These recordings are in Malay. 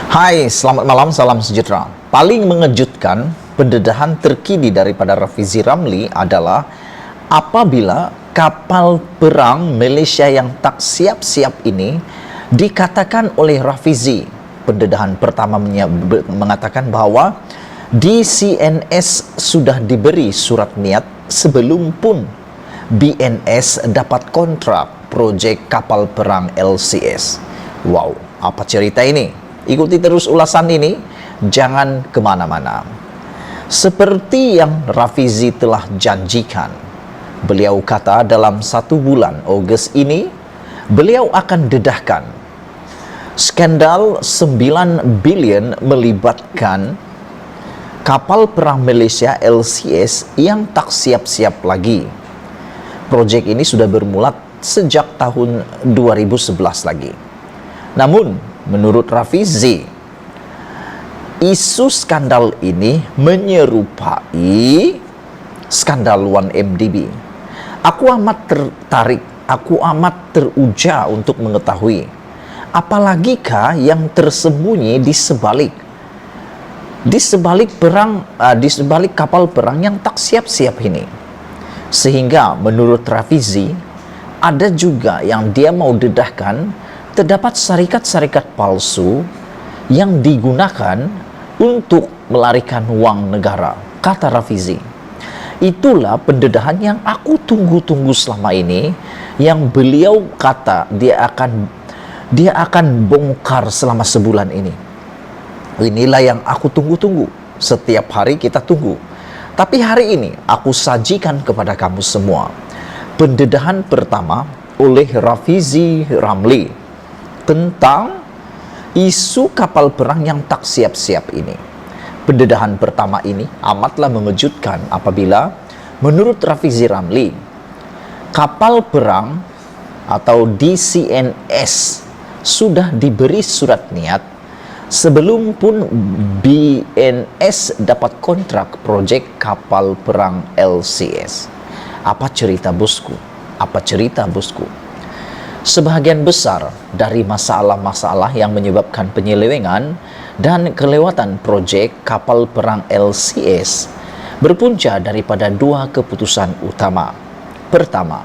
Hai, selamat malam, salam sejahtera. Paling mengejutkan, pendedahan terkini daripada Rafizi Ramli adalah apabila kapal perang Malaysia yang tak siap-siap ini dikatakan oleh Rafizi. Pendedahan pertama mengatakan bahawa DCNS sudah diberi surat niat sebelum pun BNS dapat kontrak projek kapal perang LCS. Wow, apa cerita ini? Ikuti terus ulasan ini, jangan kemana-mana. Seperti yang Rafizi telah janjikan, beliau kata dalam 1 bulan Ogos ini, beliau akan dedahkan skandal 9 bilion melibatkan kapal perang Malaysia LCS yang tak siap-siap lagi. Projek ini sudah bermula sejak tahun 2011 lagi. Namun, menurut Rafizi, isu skandal ini menyerupai skandal 1MDB. Aku amat tertarik, aku amat teruja untuk mengetahui apalagikah yang tersembunyi di sebalik kapal perang yang tak siap-siap ini. Sehingga menurut Rafizi, ada juga yang dia mau dedahkan, terdapat syarikat-syarikat palsu yang digunakan untuk melarikan wang negara, kata Rafizi. Itulah pendedahan yang aku tunggu-tunggu selama ini, yang beliau kata dia akan bongkar selama sebulan ini. Inilah yang aku tunggu-tunggu. Setiap hari kita tunggu. Tapi hari ini aku sajikan kepada kamu semua pendedahan pertama oleh Rafizi Ramli tentang isu kapal perang yang tak siap-siap ini. Pendedahan pertama ini amatlah mengejutkan apabila menurut Rafizi Ramli, kapal perang atau DCNS sudah diberi surat niat sebelum pun BNS dapat kontrak projek kapal perang LCS. Apa cerita bosku? Apa cerita bosku? Sebahagian besar dari masalah-masalah yang menyebabkan penyelewengan dan kelewatan projek kapal perang LCS berpunca daripada 2 keputusan utama. Pertama,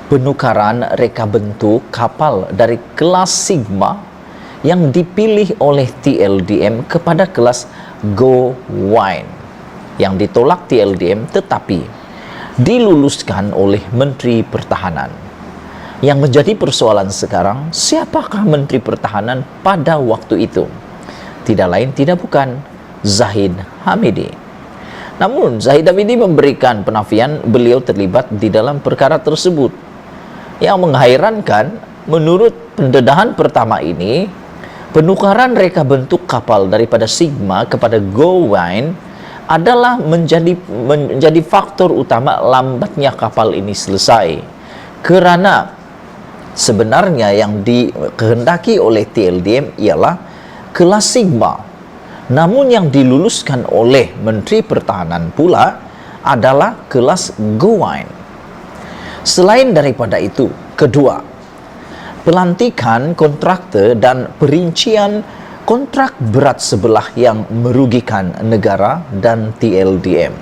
penukaran reka bentuk kapal dari kelas Sigma yang dipilih oleh TLDM kepada kelas Go Wine yang ditolak TLDM tetapi diluluskan oleh Menteri Pertahanan. Yang menjadi persoalan sekarang, siapakah Menteri Pertahanan pada waktu itu? Tidak lain tidak bukan Zahid Hamidi. Namun Zahid Hamidi memberikan penafian beliau terlibat di dalam perkara tersebut. Yang menghairankan, menurut pendedahan pertama ini, penukaran reka bentuk kapal daripada Sigma kepada Go Wine adalah menjadi faktor utama lambatnya kapal ini selesai. Kerana sebenarnya yang dikehendaki oleh TLDM ialah kelas Sigma. Namun yang diluluskan oleh Menteri Pertahanan pula adalah kelas Go Wine. Selain daripada itu, kedua, pelantikan kontraktor dan perincian kontrak berat sebelah yang merugikan negara dan TLDM.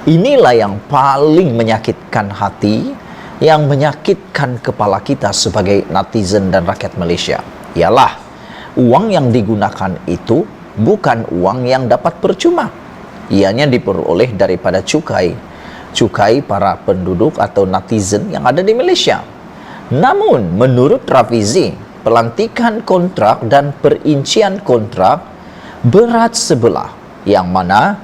Inilah yang paling menyakitkan hati, yang menyakitkan kepala kita sebagai netizen dan rakyat Malaysia. Ialah uang yang digunakan itu bukan uang yang dapat percuma. Ianya diperoleh daripada cukai para penduduk atau netizen yang ada di Malaysia. Namun menurut Rafizi, pelantikan kontrak dan perincian kontrak berat sebelah yang mana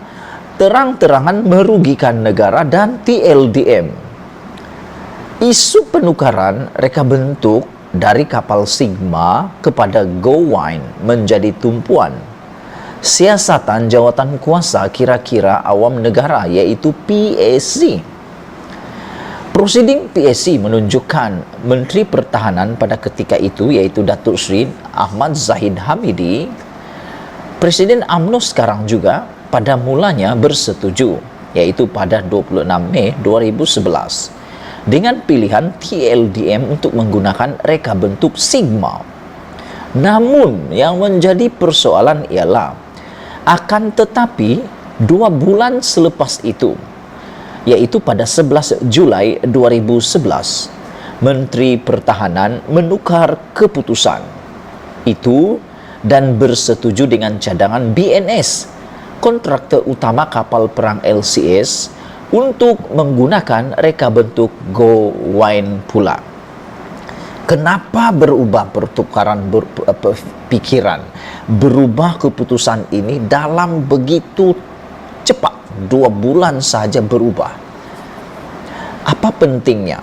terang-terangan merugikan negara dan TLDM. Isu penukaran reka bentuk dari kapal Sigma kepada Go Wine menjadi tumpuan siasatan jawatan kuasa kira-kira awam negara, iaitu PAC. Prosiding PAC menunjukkan Menteri Pertahanan pada ketika itu, iaitu Datuk Seri Ahmad Zahid Hamidi. Presiden UMNO sekarang juga pada mulanya bersetuju, iaitu pada 26 Mei 2011 dengan pilihan TLDM untuk menggunakan reka bentuk Sigma. Namun yang menjadi persoalan ialah akan tetapi 2 bulan selepas itu, yaitu pada 11 Julai 2011, Menteri Pertahanan menukar keputusan itu dan bersetuju dengan cadangan BNS, kontraktor utama kapal perang LCS, untuk menggunakan reka bentuk Gowine pula. Kenapa berubah pertukaran pikiran, berubah keputusan ini dalam begitu cepat, 2 bulan saja berubah? Apa pentingnya?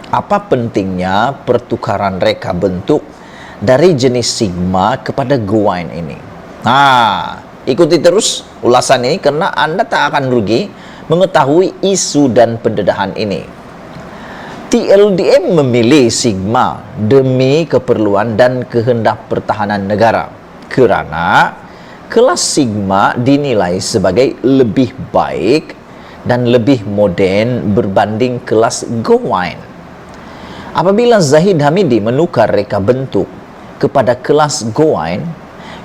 Apa pentingnya pertukaran reka bentuk dari jenis Sigma kepada Gowine ini? Ikuti terus ulasan ini karena Anda tak akan rugi mengetahui isu dan pendedahan ini. TLDM memilih Sigma demi keperluan dan kehendak pertahanan negara kerana kelas Sigma dinilai sebagai lebih baik dan lebih moden berbanding kelas Gowine. Apabila Zahid Hamidi menukar reka bentuk kepada kelas Gowine,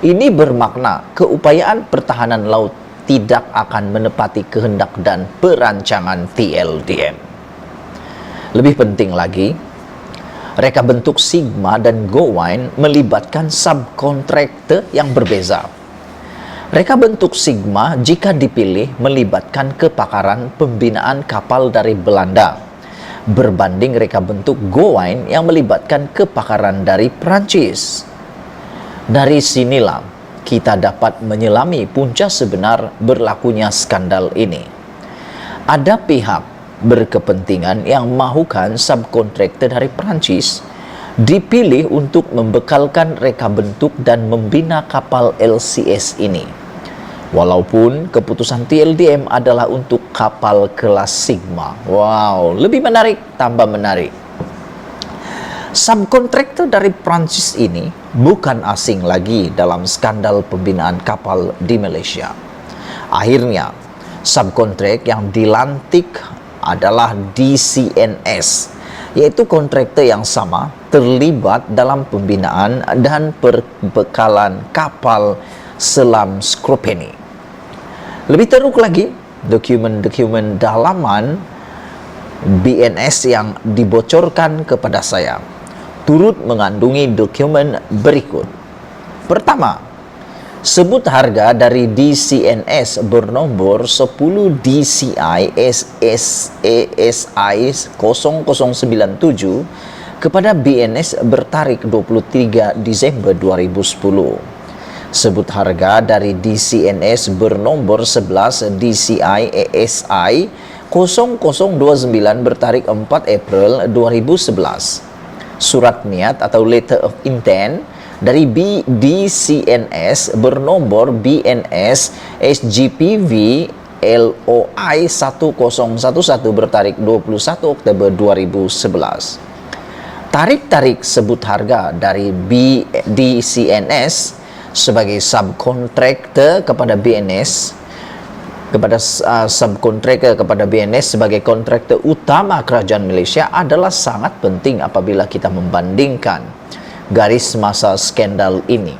ini bermakna keupayaan pertahanan laut tidak akan menepati kehendak dan perancangan TLDM. Lebih penting lagi, reka bentuk Sigma dan Gowine melibatkan subkontraktor yang berbeza. Reka bentuk Sigma jika dipilih melibatkan kepakaran pembinaan kapal dari Belanda, berbanding reka bentuk Gowine yang melibatkan kepakaran dari Perancis. Dari sinilah kita dapat menyelami punca sebenar berlakunya skandal ini. Ada pihak berkepentingan yang mahukan subkontraktor dari Perancis dipilih untuk membekalkan reka bentuk dan membina kapal LCS ini, walaupun keputusan TLDM adalah untuk kapal kelas Sigma. Wow, lebih menarik, tambah menarik. Subkontraktor dari Perancis ini bukan asing lagi dalam skandal pembinaan kapal di Malaysia. Akhirnya, subkontrak yang dilantik adalah DCNS, yaitu kontraktor yang sama terlibat dalam pembinaan dan perbekalan kapal selam Skropeni. Lebih teruk lagi, dokumen-dokumen dalaman BNS yang dibocorkan kepada saya turut mengandungi dokumen berikut. Pertama, sebut harga dari DCNS bernomor 10 DCI SASI 0097 kepada BNS bertarikh 23 Desember 2010. Sebut harga dari DCNS bernomor 11 DCI ASI 0029 bertarikh 4 April 2011. Surat niat atau letter of intent dari DCNS bernomor BNS SGPV LOI 1011 bertarikh 21 Oktober 2011. Tarik sebut harga dari DCNS sebagai subkontraktor kepada BNS sebagai kontraktor utama kerajaan Malaysia adalah sangat penting apabila kita membandingkan garis masa skandal ini.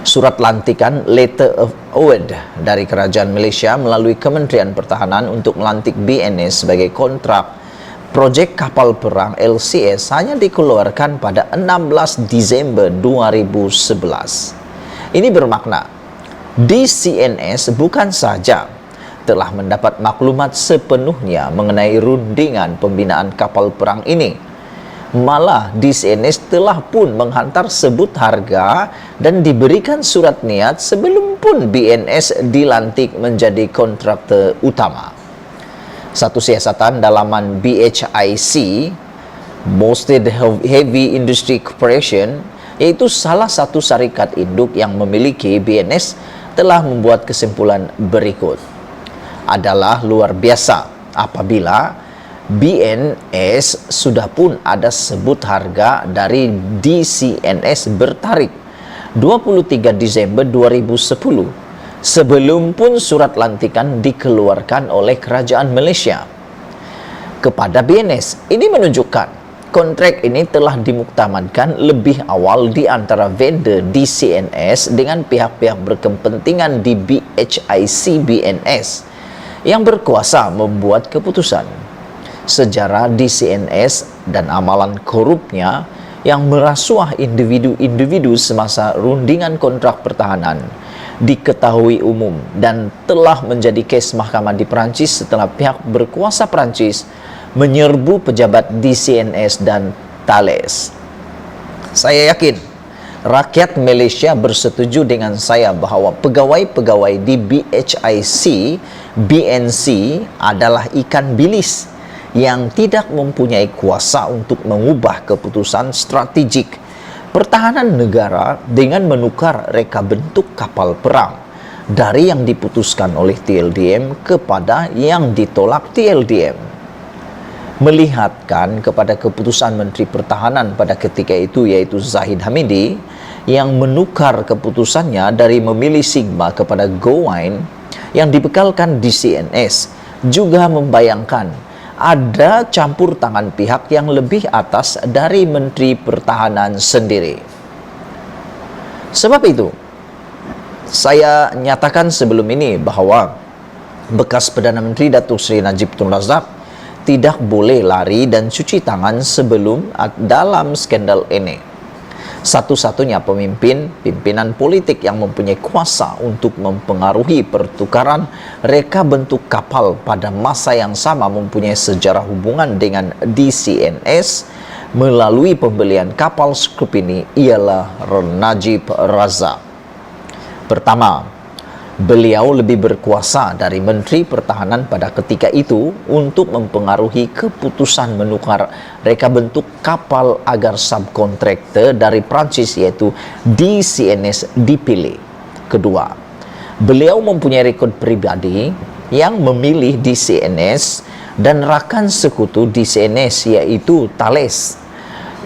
Surat lantikan Letter of Award dari Kerajaan Malaysia melalui Kementerian Pertahanan untuk melantik BNS sebagai kontrak projek kapal perang LCS hanya dikeluarkan pada 16 Disember 2011. Ini bermakna DCNS bukan saja telah mendapat maklumat sepenuhnya mengenai rundingan pembinaan kapal perang ini, malah DCNS telah pun menghantar sebut harga dan diberikan surat niat sebelum pun BNS dilantik menjadi kontraktor utama. Satu siasatan dalaman BHIC, Boston Heavy Industry Corporation, yaitu salah satu syarikat induk yang memiliki BNS, telah membuat kesimpulan berikut. Adalah luar biasa apabila BNS sudah pun ada sebut harga dari DCNS bertarikh 23 Desember 2010 sebelum pun surat lantikan dikeluarkan oleh Kerajaan Malaysia kepada BNS. Ini menunjukkan kontrak ini telah dimuktamadkan lebih awal di antara vendor DCNS dengan pihak-pihak berkepentingan di BHIC BNS yang berkuasa membuat keputusan. Sejarah DCNS dan amalan korupnya yang merasuah individu-individu semasa rundingan kontrak pertahanan diketahui umum dan telah menjadi kes mahkamah di Perancis setelah pihak berkuasa Perancis menyerbu pejabat DCNS dan Thales. Saya yakin rakyat Malaysia bersetuju dengan saya bahawa pegawai-pegawai di BHIC BNC adalah ikan bilis yang tidak mempunyai kuasa untuk mengubah keputusan strategik pertahanan negara dengan menukar reka bentuk kapal perang dari yang diputuskan oleh TLDM kepada yang ditolak TLDM. Melihatkan kepada keputusan Menteri Pertahanan pada ketika itu, yaitu Zahid Hamidi, yang menukar keputusannya dari memilih Sigma kepada Gowine yang dibekalkan di CNS, juga membayangkan ada campur tangan pihak yang lebih atas dari Menteri Pertahanan sendiri. Sebab itu, saya nyatakan sebelum ini bahawa bekas Perdana Menteri Datuk Seri Najib Tun Razak tidak boleh lari dan cuci tangan sebelum dalam skandal ini. Satu-satunya pimpinan politik yang mempunyai kuasa untuk mempengaruhi pertukaran reka bentuk kapal pada masa yang sama mempunyai sejarah hubungan dengan DCNS melalui pembelian kapal skrup ini ialah Najib Razak. Pertama, beliau lebih berkuasa dari Menteri Pertahanan pada ketika itu untuk mempengaruhi keputusan menukar reka bentuk kapal agar subkontraktor dari Perancis yaitu DCNS dipilih. Kedua, beliau mempunyai rekod pribadi yang memilih DCNS dan rakan sekutu DCNS yaitu Thales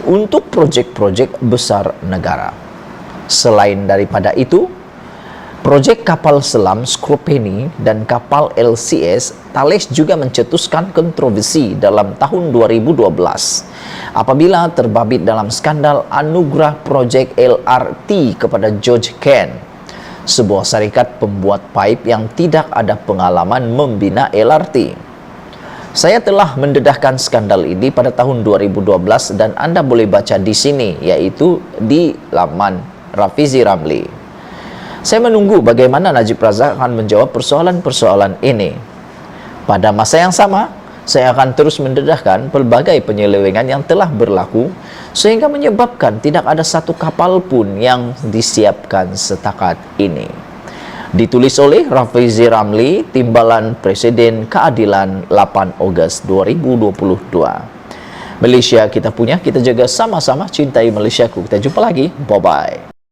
untuk projek-projek besar negara. Selain daripada itu, projek kapal selam Scrupeni dan kapal LCS Thales juga mencetuskan kontroversi dalam tahun 2012 apabila terbabit dalam skandal anugerah projek LRT kepada George Ken, sebuah syarikat pembuat pipe yang tidak ada pengalaman membina LRT. Saya telah mendedahkan skandal ini pada tahun 2012 dan Anda boleh baca di sini, yaitu di laman Rafizi Ramli. Saya menunggu bagaimana Najib Razak akan menjawab persoalan-persoalan ini. Pada masa yang sama, saya akan terus mendedahkan pelbagai penyelewengan yang telah berlaku sehingga menyebabkan tidak ada satu kapal pun yang disiapkan setakat ini. Ditulis oleh Rafizi Ramli, Timbalan Presiden Keadilan 8 Ogos 2022. Malaysia kita punya, kita jaga sama-sama, cintai Malaysiaku. Kita jumpa lagi. Bye-bye.